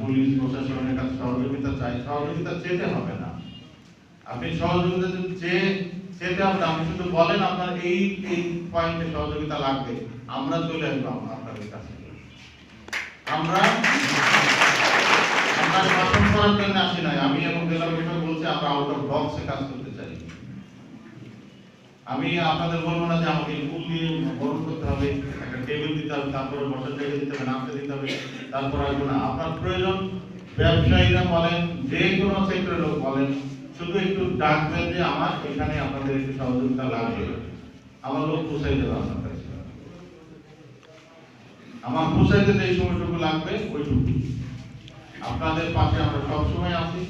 Police প্রশাসনের কাছে সহযোগিতা চাই, সহযোগিতা চেতে হবে না। আপনি সহযোগিতা চেতে হবে না, আপনি শুধু বলেন আপনার এই পয়েন্টে সহযোগিতা লাগবে, আমরা চলে আসবো আপনাদের কাছে। আমরা আপনার শাসন করার জন্য আসি নাই, আমি এবং জেলা পরিষদ বলছি আমরা আউট অফ বক্সে কাজ করতে চাই। আমি আপনাদের বলবো না যে আমাকে ফুল দিয়ে বরণ করতে হবে, একটা টেবিল দিতে হবে, তারপরে বসার জায়গা দিতে হবে, নামতে দিতে হবে, তারপর আসবো না। আপনার প্রয়োজন ব্যবসায়ীরা বলেন, যে কোনো সেক্টরের লোক বলেন, শুধু একটু ডাকবেন যে আমার এখানে আপনাদের একটু সহযোগিতা লাগবে, আমার লোক পৌঁছাই দেবে আপনার কাছে। আমার পৌঁছাইতে যে সময়টুকু লাগবে ওইটুকু আপনাদের পাশে আমরা সবসময় আছি,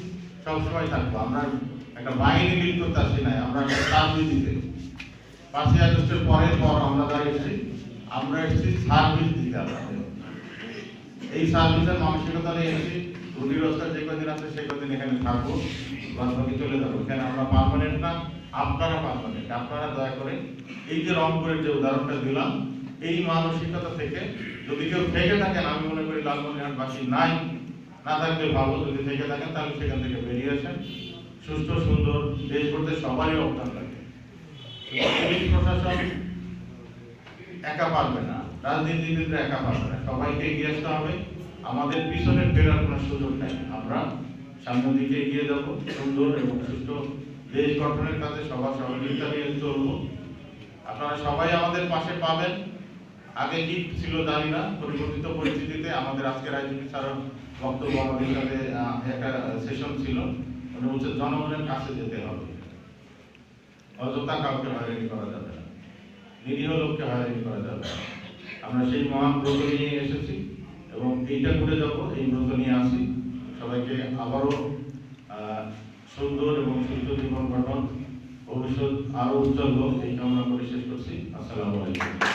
সবসময় থাকবো। আমরা একটা বাহিনী বিল করতে আসি নাই, আমরা একটা সার্ভিস দিতে। 5ই আগস্টের পরের পর আমরা যা এসেছি, আমরা এসেছি সার্ভিস দিতে। আপনাদের এই সার্ভিসের মানসিকতা নিয়ে এসেছি। রুটির অবস্থা যে কদিন আছে সে কদিন এখানে থাকবো, বাকি চলে যাবো। এখানে আমরা পার্মানেন্ট না, আপনারা পার্মানেন্ট। আপনারা দয়া করে এই যে রংপুরের যে উদাহরণটা দিলাম, এই মানসিকতা থেকে যদি কেউ থেকে থাকেন, আমি মনে করি লালমনিরহাটবাসী নাই, না থাকলে ভালো। যদি থেকে থাকেন তাহলে সেখান থেকে বেরিয়ে আসেন। সুস্থ সুন্দর দেশ করতে সবারই অবদান লাগে। পুলিশ প্রশাসন একা পারবে না, রাজনীতিবিদরা একা পারবে না, সবাইকে এগিয়ে আসতে হবে। আমাদের পিছনে ফেরার কোনো সুযোগ নেই। আমরা সামনের দিকে এগিয়ে যাব, সুন্দর এবং সুস্থ দেশ গঠনের কাজে সবার সহযোগিতা নিয়ে চলব। আপনারা সবাই আমাদের পাশে পাবেন। আগে কি ছিল জানি না, পরিবর্তিত পরিস্থিতিতে আমাদের আজকে রাজনীতি ছাড়ার বক্তব্য আমাদের সাথে একটা সেশন ছিল, মানে হচ্ছে জনগণের কাছে যেতে হবে, অযথা কাউকে হয়রানি করা যাবে না, নিরীহ লোককে হয়রানি করা যাবে না। আমরা সেই মহান ব্রত নিয়ে এসেছি এবং এইটা করে যাব, এই ব্রত নিয়ে আসি। সবাইকে আবারও সুন্দর এবং সুস্থ জীবন গঠন, ভবিষ্যৎ আরো উজ্জ্বল হোক এই কামনা করে শেষ করছি। আসসালামু আলাইকুম।